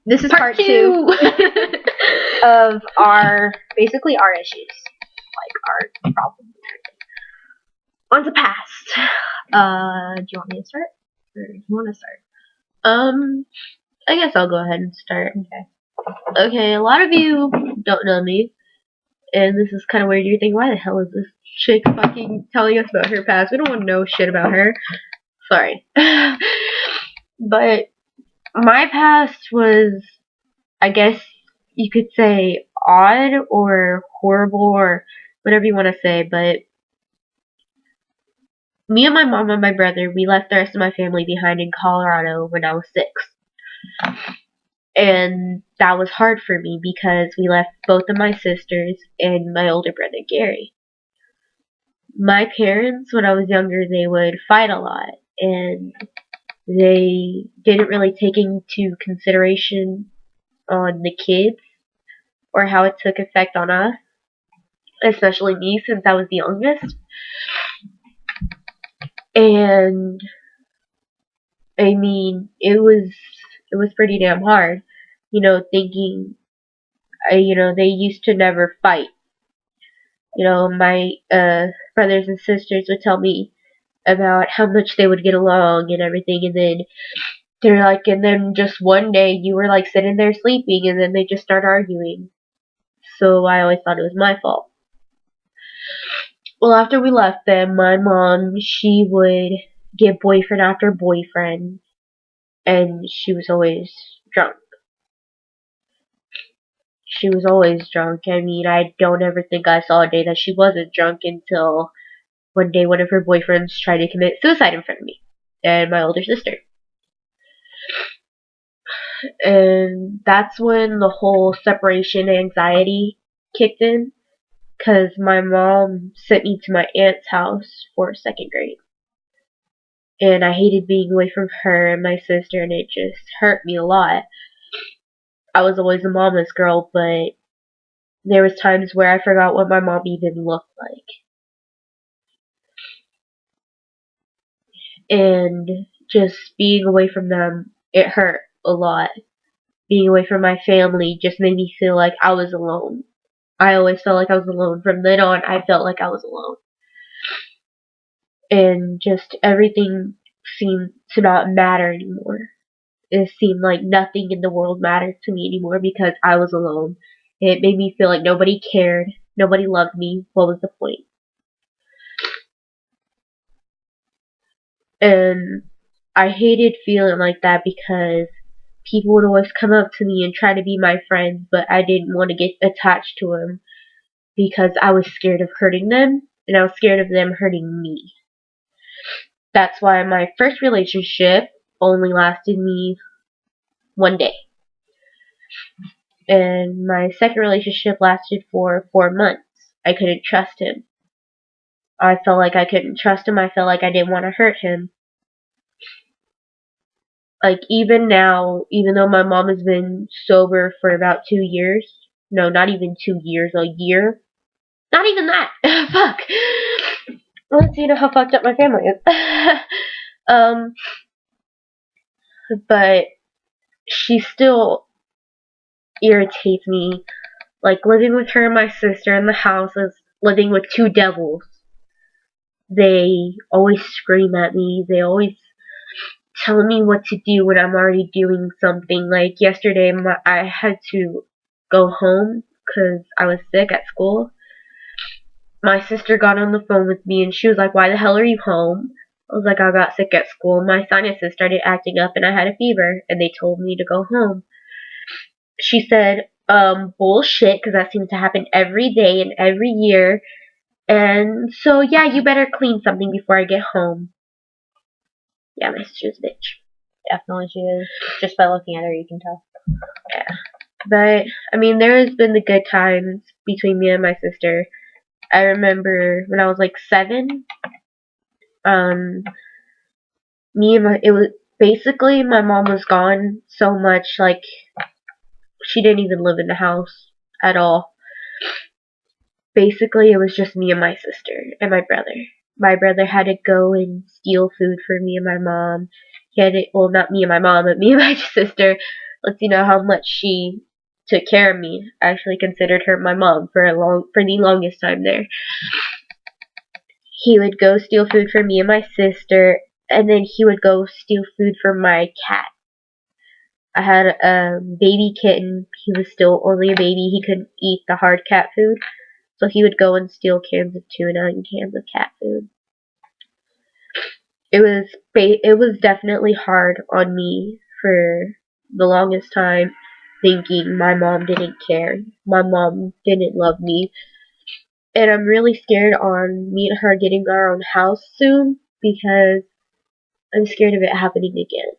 This is Part part two of basically our issues, like our problems. On the past. Do you want me to start? Or do you want to start? I guess I'll go ahead and start. Okay. Okay, a lot of you don't know me, and this is kind of weird. You're thinking, why the hell is this chick fucking telling us about her past? We don't want to know shit about her. Sorry. But my past was, I guess you could say, odd or horrible or whatever you want to say, but me and my mom and my brother, we left the rest of my family behind in Colorado when I was 6. And that was hard for me because we left both of my sisters and my older brother Gary. My parents, when I was younger, they would fight a lot, and they didn't really take into consideration on the kids or how it took effect on us, especially me since I was the youngest. And I mean, it was pretty damn hard, thinking, they used to never fight. My brothers and sisters would tell me about how much they would get along and everything, and then they're like, and then just one day you were like sitting there sleeping, and then they just start arguing. So I always thought it was my fault. Well, after we left them, my mom, she would get boyfriend after boyfriend, and she was always drunk. She was always drunk. I mean, I don't ever think I saw a day that she wasn't drunk until one day one of her boyfriends tried to commit suicide in front of me and my older sister. And that's when the whole separation anxiety kicked in, because my mom sent me to my aunt's house for 2nd grade. And I hated being away from her and my sister, and it just hurt me a lot. I was always a mama's girl, but there was times where I forgot what my mom even looked like. And just being away from them, it hurt a lot. Being away from my family just made me feel like I was alone. I always felt like I was alone. From then on, I felt like I was alone. And just everything seemed to not matter anymore. It seemed like nothing in the world mattered to me anymore because I was alone. It made me feel like nobody cared, nobody loved me. What was the point? And I hated feeling like that because people would always come up to me and try to be my friend, but I didn't want to get attached to them because I was scared of hurting them, and I was scared of them hurting me. That's why my first relationship only lasted me 1 day. And my second relationship lasted for 4 months. I couldn't trust him. I felt like I couldn't trust him. I felt like I didn't want to hurt him. Like, even now, even though my mom has been sober for about 2 years, no, not even 2 years, a year. Not even that. Fuck. Let's see how fucked up my family is. But she still irritates me. Like, living with her and my sister in the house is living with 2 devils. They always scream at me. They always tell me what to do when I'm already doing something. Like, yesterday, I had to go home because I was sick at school. My sister got on the phone with me and she was like, why the hell are you home? I was like, I got sick at school. My sinuses started acting up and I had a fever, and they told me to go home. She said, bullshit, because that seems to happen every day and every year. And so, yeah, you better clean something before I get home. Yeah, my sister's a bitch. Definitely she is. Just by looking at her, you can tell. Yeah. But, I mean, there has been the good times between me and my sister. I remember when I was like 7, it was basically my mom was gone so much, like, she didn't even live in the house at all. Basically, it was just me and my sister and my brother. My brother had to go and steal food for me and my mom. He had to, well, not me and my mom, but me and my sister. lets you know how much she took care of me. I actually considered her my mom for the longest time there. He would go steal food for me and my sister, and then he would go steal food for my cat. I had a baby kitten. He was still only a baby. He couldn't eat the hard cat food, so he would go and steal cans of tuna and cans of cat food. It was definitely hard on me for the longest time, thinking my mom didn't care. My mom didn't love me. And I'm really scared on me and her getting our own house soon, because I'm scared of it happening again.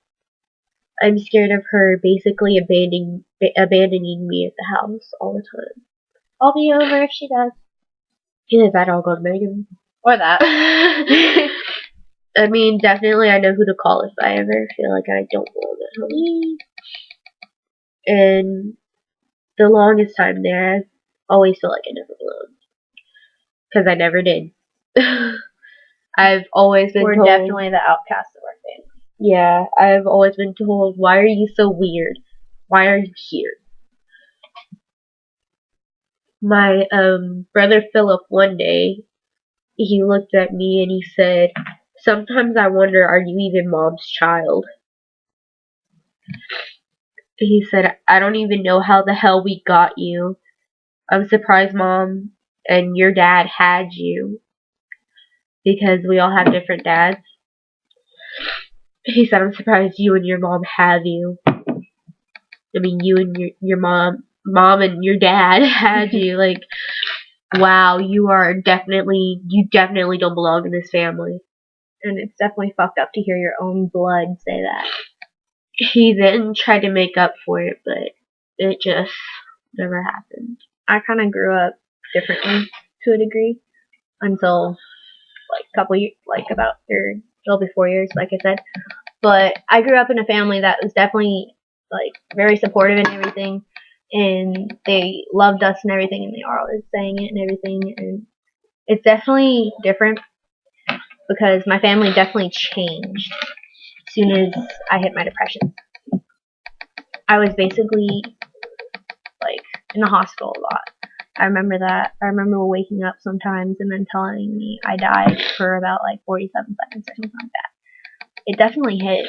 I'm scared of her basically abandoning me at the house all the time. I'll be over if she does. Either that or I'll go to Megan. Or that. I mean, definitely I know who to call if I ever feel like I don't belong at home. And the longest time there, I always felt like I never belonged. Because I never did. I've always been told. We're definitely the outcasts of our family. Yeah, I've always been told, why are you so weird? Why are you here? My brother Philip, one day, he looked at me and he said, sometimes I wonder, are you even mom's child? He said, I don't even know how the hell we got you. I'm surprised mom and your dad had you, because we all have different dads. He said, I'm surprised you and your mom have you. I mean, you and your mom and your dad had you. Like, wow, you definitely don't belong in this family. And it's definitely fucked up to hear your own blood say that. He then tried to make up for it, but it just never happened. I kind of grew up differently to a degree until like a couple years, like about 4 years, like I said. But I grew up in a family that was definitely like very supportive and everything, and they loved us and everything, and they are always saying it and everything. And it's definitely different because my family definitely changed as soon as I hit my depression. I was basically like in the hospital a lot. I remember that. I remember waking up sometimes and then telling me I died for about like 47 seconds or something like that. It definitely hit,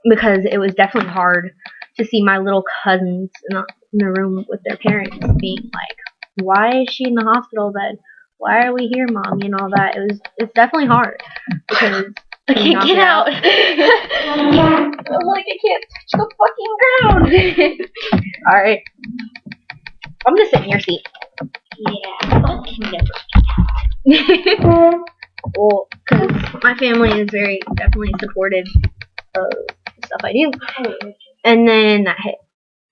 because it was definitely hard to see my little cousins in the room with their parents being like, why is she in the hospital bed? Why are we here, Mommy? And all that. It's definitely hard because I can't get out. I'm like, I can't touch the fucking ground. Alright. I'm gonna sit in your seat. Yeah. Never. Well, because my family is very definitely supportive of the stuff I do. And then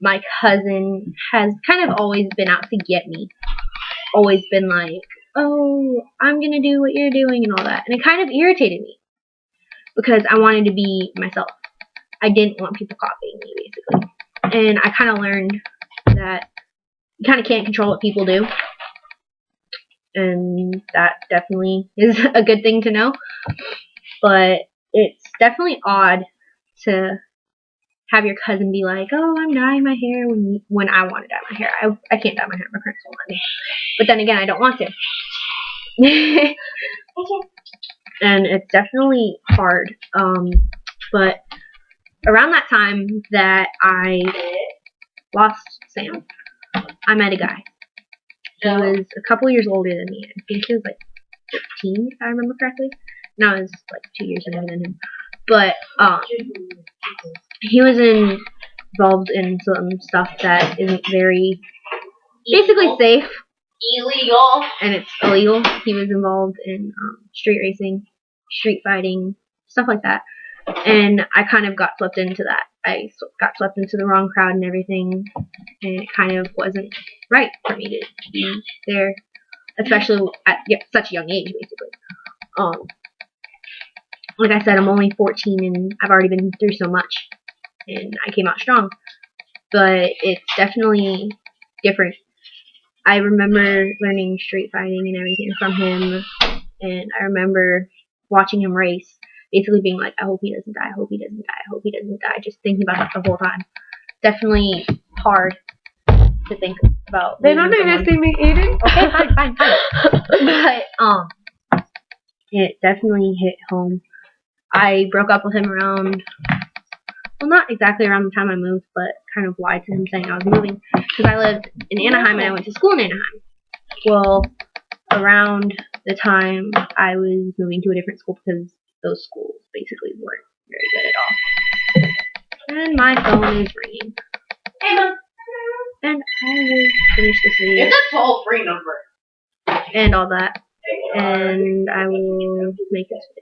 my cousin has kind of always been out to get me. Always been like, oh, I'm gonna do what you're doing and all that. And it kind of irritated me because I wanted to be myself. I didn't want people copying me, basically. And I kind of learned that you kind of can't control what people do. And that definitely is a good thing to know. But it's definitely odd to have your cousin be like, oh, I'm dyeing my hair when I want to dye my hair. I can't dye my hair. My parents won't let me. But then again, I don't want to. And it's definitely hard. But around that time that I lost Sam, I met a guy. He was a couple years older than me. I think he was like 15, if I remember correctly. And I was like 2 years younger than him. But he was involved in some stuff that isn't very basically safe. Illegal. And it's illegal. He was involved in street racing, street fighting, stuff like that. And I kind of got swept into that. I got swept into the wrong crowd and everything, and it kind of wasn't right for me to be there, especially at such a young age, basically. Like I said, I'm only 14 and I've already been through so much, and I came out strong. But it's definitely different. I remember learning street fighting and everything from him, and I remember watching him race basically being like, I hope he doesn't die, I hope he doesn't die, I hope he doesn't die, just thinking about that the whole time. Definitely hard to think about. They're not gonna see me eating. Okay, fine. But it definitely hit home. I broke up with him around, well, not exactly around the time I moved, but kind of lied to him saying I was moving because I lived in Anaheim and I went to school in Anaheim. Well, around the time I was moving to a different school because those schools basically weren't very good at all. And my phone is ringing. Hey, Mom. And I will finish this video. It's a toll-free number. And all that. And I will make this video.